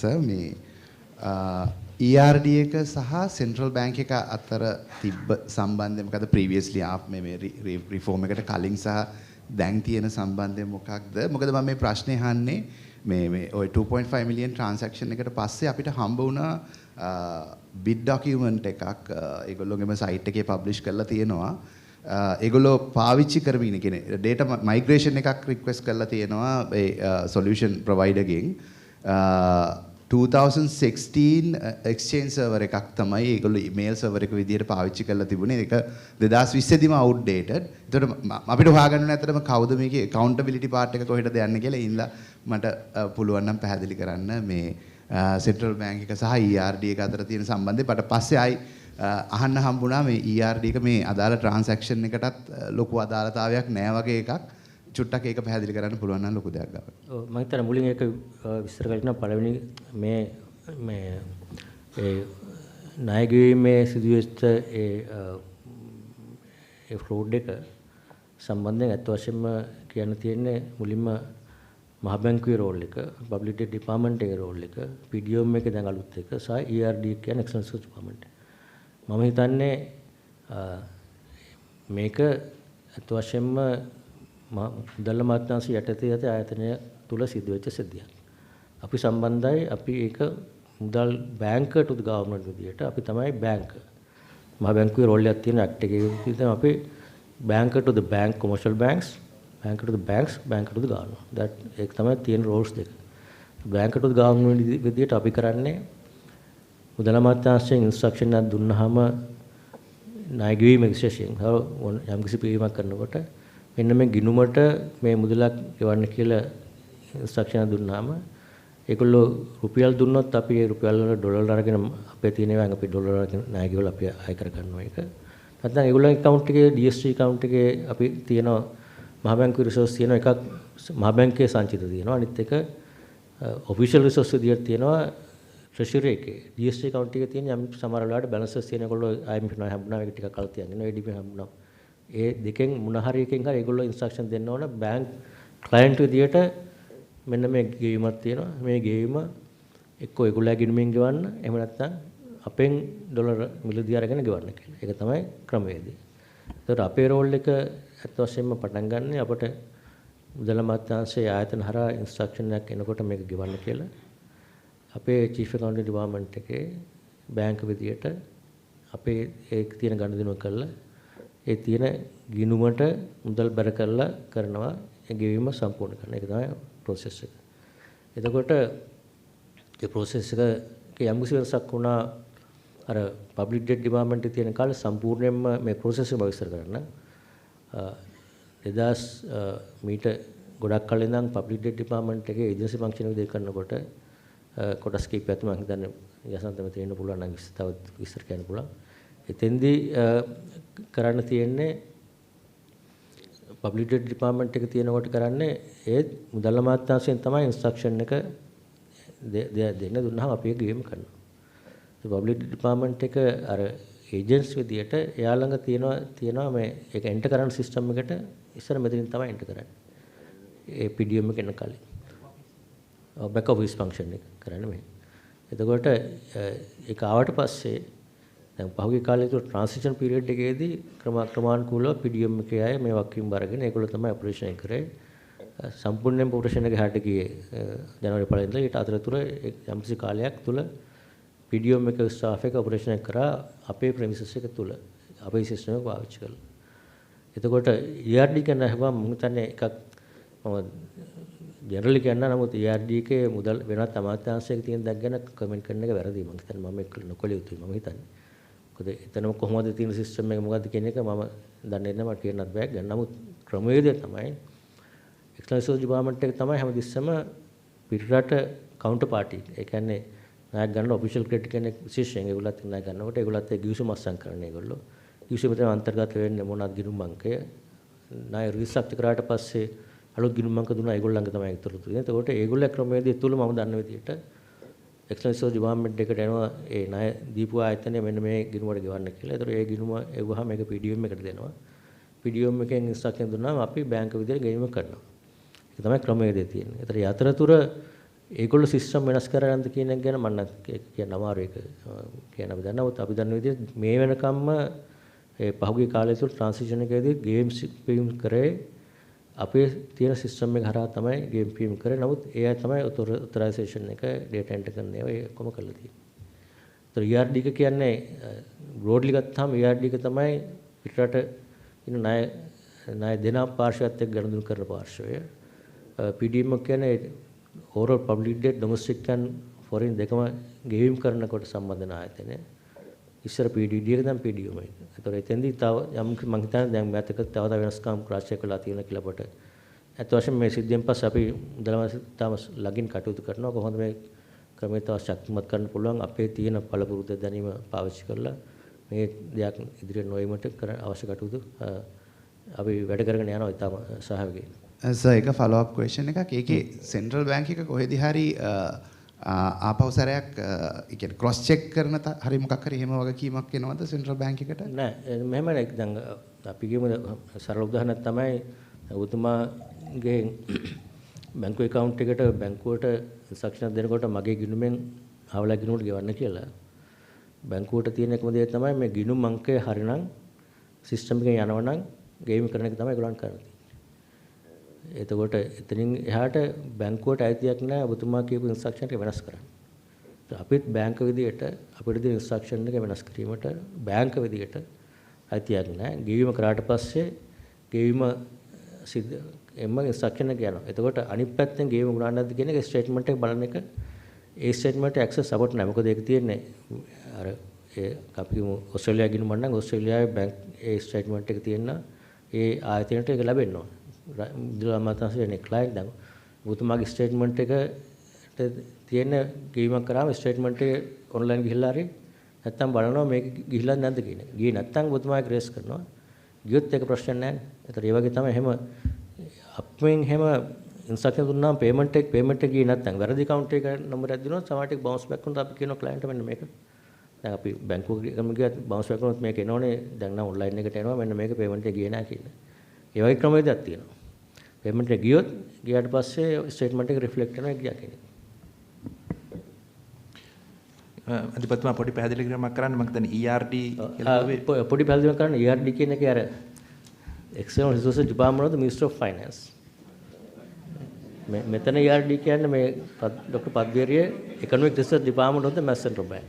Sir මේ ERD එක සහ සෙන්ට්‍රල් බැංක් එක අතර තිබ්බ සම්බන්ධය මොකද ප්‍රීවියස්ලි මේ රිෆෝම් එකට කලින් සහ දැන් තියෙන සම්බන්ධය මොකක්ද? මොකද මම මේ ප්‍රශ්නේ අහන්නේ මේ ওই 2.5 මිලියන් ට්‍රාන්සැක්ෂන් එකට පස්සේ අපිට හම්බ වුණා බිඩ් ඩොකියුමන්ට් එකක් ඒගොල්ලෝගේම සයිට් එකේ පබ්ලිෂ් කරලා තියෙනවා. ඒගොල්ලෝ පාවිච්චි කරමින් කියන්නේ data migration එකක් රික්වෙස්ට් කරලා තියෙනවා ඒ solution provider ගෙන් 2016 exchange server එකක් තමයි ඒගොල්ලෝ email server එක විදිහට පාවිච්චි කරලා තිබුණේ. ඒක 2020 දිම outdated. ඒතකොට අපිට හොයාගන්න ඕනේ ඇත්තටම කවුද මේකේ accountability part එක කොහෙටද යන්නේ කියලා. ඒ ඉඳලා මට පුළුවන් නම් පැහැදිලි කරන්න මේ සෙන්ට්‍රල් බැංක් එක සහ ERD එක අතර තියෙන සම්බන්ධය. ඊට පස්සේ ආයි අහන්න හම්බුණා මේ ERD එක මේ අදාළ ට්‍රාන්සැක්ෂන් එකටත් ලොකු අදාළතාවයක් නැහැ වගේ එකක්. චුට්ටක් ඒක පැහැදිලි කරන්න පුළුවන් නම් ලොකු දෙයක් ගන්න. ඔව් මම හිතන්නේ මුලින් ඒක විස්තර කරන්න පළවෙනි මේ ඒ ණය ගෙවීමේ සිදුවෙච්ච ඒ ෆ්‍රෝඩ් එක සම්බන්ධයෙන් අත් වශයෙන්ම කියන්න තියෙන්නේ මුලින්ම මහ බැංකුවේ රෝල් එක, පබ්ලික් ඩෙට් ඩිපාර්ට්මන්ට් එකේ රෝල් එක, PDM එකේ දැන් අලුත් එක සහ ERD කියන්නේ එක්ස්ටර්නල් රිසර්ච් ඩිපාර්ට්මන්ට්. මම හිතන්නේ මේක අත් වශයෙන්ම මුදල් අමාත්‍යාංශය යටතේ ඇති ආයතනය තුල සිදුවෙච්ච සිද්ධියක්. අපි සම්බන්ධයි අපි ඒක මුදල් බැංකර් to the government විදියට අපි තමයි බැංක. මහ බැංකුවේ රෝල් එකක් තියෙන ඇක්ට් එකේ විදිහට අපි banker to the bank commercial banks, banker to the banks, banker to the government. that ඒක තමයි තියෙන roles දෙක. banker to the government විදියට අපි කරන්නේ මුදල් අමාත්‍යාංශයෙන් ඉන්ස්ට්‍රක්ෂන් එකක් දුන්නාම ණය ගෙවීම විශේෂයෙන් යම් කිසි පිළිවීමක් කරනකොට මෙන්න මේ ගිණුමට මේ මුදලක් ගෙවන්න කියලා ඉන්ස්ට්‍රක්ෂන් දුන්නාම ඒගොල්ලෝ රුපියල් දුන්නොත් අපි ඒ රුපියල් වල ඩොලර් අරගෙන අපේ තියෙන ඒවා අපි ඩොලර් අරගෙන ණය ගෙවලා අපි අය කර ගන්නවා ඒක. නැත්නම් ඒගොල්ලෝ account එකේ DST account එකේ අපි තියෙනවා මහ බැංකුවේ resource තියෙන එකක් මහ බැංකුවේ සංචිත තියෙනවා. අනිත් එක official resource විදියට තියෙනවා treasury එකේ. DST account එකේ තියෙන යම් සමහර වෙලාවට balances තියෙන ඒගොල්ලෝ IMF නෝ හම්බුනා ඒක ටිකක් කල් තියන්නේ නෝ ADB හම්බුනා. ඒ දෙකෙන් මොන හරි එකකින් හරි ඒගොල්ලෝ ඉන්ස්ට්‍රක්ෂන් දෙන්න ඕන බැංක් ක්ලයන්ට් විදියට මෙන්න මේ ගෙවීමක් තියෙනවා. මේ ගෙවීම එක්ක ඒගොල්ලෝ ගිණුමින් ගෙවන්න එහෙම නැත්නම් අපෙන් ඩොලර් මිලදී අරගෙන ගෙවන්න කියලා. ඒක තමයි ක්‍රමවේදය. ඒතකොට අපේ රෝල් එක අත් වශයෙන්ම පටන් ගන්න අපිට මුදල් අමාත්‍යාංශයේ ආයතන හරහා ඉන්ස්ට්‍රක්ෂන් එකක් එනකොට මේක ගෙවන්න කියලා. අපේ චීෆ් ඇකවුන්ට් ඩිපාර්ට්මන්ට් එකේ බැංක විදියට අපේ ඒක තියෙන ගනුදෙනුව කළා ඒ තියෙන ගිණුමට මුදල් බැර කරලා කරනවා ඒ ගෙවීම සම්පූර්ණ කරන එක තමයි process එක. එතකොට ඒ process එකේ යම් කිසි වෙනසක් වුණා අර පබ්ලික් ඩෙට් ඩිපාර්ට්මන්ට් එකේ තියෙන කාලේ සම්පූර්ණයෙන්ම මේ process එක විස්තර කරන්න 2000 මීට ගොඩක් කලින් ඉඳන් පබ්ලික් ඩෙට් ඩිපාර්ට්මන්ට් එකේ ඒජන්සි ෆන්ක්ෂන් එක දෙක කරනකොට කොටස් කීපයක් මම හිතන්නේ යසන්තම තේරෙන්න පුළුවන් නම් තව විස්තර කියන්න පුළුවන්. එතෙන්දී කරන්න තියෙන්නේ පබ්ලික් ඩෙට් ඩිපාර්ට්මන්ට් එක තියෙනකොට කරන්නේ ඒ මුදල් අමාත්‍යාංශයෙන් තමයි ඉන්ස්ට්‍රක්ෂන් එක දෙන්න දුන්නාම අපි ඒක ගෙවීම කරනවා. ඒ පබ්ලික් ඩිපාර්ට්මන්ට් එක අර ඒජන්ට්ස් විදියට එයා ළඟ තියෙනවා මේ ඒක එන්ටර් කරන සිස්ටම් එකට ඉස්සර මෙතනින් තමයි එන්ටර් කරන්නේ. ඒ PDM එක එන්න කලින්. බෑක් ඔෆිස් ෆන්ක්ෂන් එක කරන්නේ මේ. එතකොට ඒක ආවට පස්සේ දැන් පහුගිය කාලේ තුර ට්‍රාන්සිෂන් පීරියඩ් එකේදී ක්‍රමානුකූලව PDM එකේ අය මේ වක්කීම් බරගෙන ඒගොල්ලෝ තමයි ඔපරේෂන් එක කරේ. සම්පූර්ණයෙන්ම ඔපරේෂන් එක හැට ගියේ ජනවාරි 1 ඉඳලා ඊට අතරතුර යම්කිසි කාලයක් තුල PDM එක ස්ටාෆ් එක ඔපරේෂන් එක කරා අපේ ප්‍රෙමිසස් එක තුල අපේ සිස්ටම් එක පාවිච්චි කළා. එතකොට ERD කියන හැම මම හිතන්නේ එකක් මම ජෙනරලි කියන්න නමුත් ERD එකේ මුදල් වෙනත් අමාත්‍යාංශයක තියෙන දක් ගැන කමෙන්ට් කරන එක වැරදි. මම හිතන්නේ මම ඒක නොකළ යුතුයි මම හිතන්නේ. මොකද එතනම කොහොමද තියෙන සිස්ටම් එක මොකද්ද කියන එක මම දන්නේ නැහැ මට කියන්නත් බෑ. ගන්න නමුත් ක්‍රමවේදය තමයි එක්ස්ටර්නල් රිසර්ච් ඩිපාර්ට්මන්ට් එක තමයි හැමතිස්සම පිටරට කවුන්ටර් පාටි. ඒ කියන්නේ ණයක් ගන්න ඔෆිෂල් ක්‍රෙඩිට් කෙනෙක් විශේෂයෙන් ඒගොල්ලත් ණය ගන්නකොට ඒගොල්ලත් ඒ ගිවිසුම අස්සම් කරන්නේ ඒගොල්ලෝ. ගිවිසුම තමයි අන්තර්ගත වෙන්නේ මොනවාද ගිණුම් අංකය. ණය රිසර්ච් කරාට පස්සේ අලුත් ගිණුම් අංක දුන්නා ඒගොල්ලන්ගේ තමයි ඉතුරු තියෙන්නේ. එතකොට ඒගොල්ලෝ ක්‍රමවේදය තුල මම දන්න විදිහට එක්ස්ටර්නල් රිසර්ච් ඩිපාර්ට්මන්ට් එකට එනවා ඒ ණය දීපු ආයතනය මෙන්න මේ ගිණුමට ගෙවන්න කියලා. ඒතකොට ඒ ගිණුම එවුවාම මේක PDM එකට දෙනවා. PDM එකෙන් ඉන්ස්ට්‍රක්ෂන් දුන්නාම අපි බැංක විදිහට ගෙවීම කරනවා. ඒක තමයි ක්‍රමවේදය තියෙන්නේ. ඒතර යතරතුර ඒගොල්ලෝ සිස්ටම් වෙනස් කරන්නද කියන එක ගැන මම කියන්න අමාරු ඒක කියන අපි දන්නවා. අපි දන්න විදිහට මේ වෙනකම්ම ඒ පහුගිය කාලය තුළ ට්‍රාන්සිෂන් එකේදී ගේම්ස් පීම් කරේ අපේ තියෙන සිස්ටම් එක හරහා තමයි ගේම් පීම් කරේ. නමුත් ඒ අය තමයි ඔතොරයිසේෂන් එක ඩේටා එන්ටර් කරන ඒවා ඒ ඔක්කොම කරලා තියෙන්නේ. ඒතර ERD එක කියන්නේ බ්‍රෝඩ්ලි ගත්තාම ERD එක තමයි පිටරට ඉන්න ණය දෙන පාර්ශවයත් එක්ක ගනුදෙනු කරන පාර්ශවය. PDM කියන්නේ overall public debt domestic and foreign දෙකම ගෙවීම් කරනකොට සම්බන්ධන ආයතනය. ඉස්සර PDD එක දැන් PDM එක. ඒතකොට එතෙන්දී තව යම් මම හිතන්නේ දැන් මෑතක තව වෙනස්කම් රාශියක් වෙලා තියෙන කියලා අපට. අත් වශයෙන් මේ සිද්ධියෙන් පස්සේ අපි මුදලමත් තාම ළඟින් කටයුතු කරනවා කොහොමද මේ ක්‍රමය තව ශක්තිමත් කරන්න පුළුවන් අපේ තියෙන පළපුරුද්ද දැනීම පාවිච්චි කරලා මේ දෙයක් ඉදිරියට නොයීමට අවශ්‍ය කටයුතු අපි වැඩ කරගෙන යනවා ඊටම සහභාගී. සර් එක ෆලෝ අප් ක්වෙස්චන් එකක්. ඒකේ සෙන්ට්‍රල් බැංක් එක කොහෙදි හරි ආපහු සැරයක් ඒ කියන්නේ ක්‍රොස් චෙක් කරන හරි මොකක් හරි එහෙම වගකීමක් එනවද සෙන්ට්‍රල් බැංක් එකට? නෑ මෙහෙම නෑ. දැන් අපි කියමු සරල උදාහරණයක් තමයි ඔබතුමාගේ බැංකු account එකට බැංකුවට ඉන්ස්ට්‍රක්ෂන් දෙනකොට මගේ ගිණුමෙන් ආවලා ගිණුමට ගෙවන්න කියලා. බැංකුවට තියෙන එකම දේ තමයි මේ ගිණුම් අංකය හරිනම් සිස්ටම් එකෙන් යනවනම් ගේම් කරන එක තමයි ඒගොල්ලන් කරන්නේ. එතකොට එතනින් එහාට බැංකුවට අයිතියක් නැහැ ඔබතුමා කියපු ඉන්ස්ට්‍රක්ෂන් එක වෙනස් කරන්න. අපිත් බැංක විදියට අපිට දෙන ඉන්ස්ට්‍රක්ෂන් එක වෙනස් කිරීමට බැංක විදියට අයිතියක් නැහැ. ගෙවීම කරාට පස්සේ ගෙවීම සිද්ධ එම්ම ඉන්ස්ට්‍රක්ෂන් එක යනවා. එතකොට අනිත් පැත්තෙන් ගෙවීම ගුණා නැද්ද කියන එක ස්ටේට්මන්ට් එක බලන එක ඒ ස්ටේට්මන්ට් ඇක්සස් සපෝට් නැහැ. මොකද ඒක තියෙන්නේ අර ඒ අපි ඕස්ට්‍රේලියාව ගිණුම නම් ඕස්ට්‍රේලියාවේ බැංක් ඒ ස්ටේට්මන්ට් එක තියෙන ඒ ආයතනයට ඒක ලැබෙන්න ඕන. මුදල් අමාත්‍යාංශයේ ක්ලයන්ට් දැන් ඔබතුමාගේ ස්ටේට්මන්ට් එකට තියෙන ගෙවීමක් කරාම ස්ටේට්මන්ට් එක ඔන්ලයින් ගිහිල්ලා හරි නැත්තම් බලනවා මේක ගිහිල්ලා නැද්ද කියන එක. ගියේ නැත්තම් ඔබතුමා ඒක රේස් කරනවා. ගියොත් ඒක ප්‍රශ්න නැහැ. ඒතර ඒ වගේ තමයි එහෙම අපෙන් එහෙම ඉන්ස්ට්‍රක්ෂන් දුන්නාම පේමන්ට් එක ගියේ නැත්තම් වැරදි account එක නම්බරයක් දුනොත් සමහරට ඒක බවුන්ස් බෑක් වුණොත් අපි කියනවා ක්ලයන්ට් මෙන්න මේක. දැන් අපි බැංකුවකම ගියත් බවුන්ස් බෑක් වුණොත් මේක එනෝනේ. දැන් නම් ඔන්ලයින් එකට එනවා මෙන්න මේක පේමන්ට් එක ගියේ නැහැ කියලා. ඒ වගේ ක්‍රමවේදයක් තියෙනවා. පේමන්ට් එක ගියොත් ගියාට පස්සේ ස්ටේට්මන්ට් එක රිෆ්ලෙක්ට් කරනවා ගියා කියන්නේ. අධිපතිතුමා පොඩි පැහැදිලි කිරීමක් කරන්න මම හිතන්නේ ERD කියලා පොඩි පැහැදිලිවක් කරන්න ERD කියන එක අර External Resources Department of the Ministry of Finance. මෙතන ERD කියන්නේ මේ doctor පද්වේරිය Economic Research Department of the Mass Central Bank.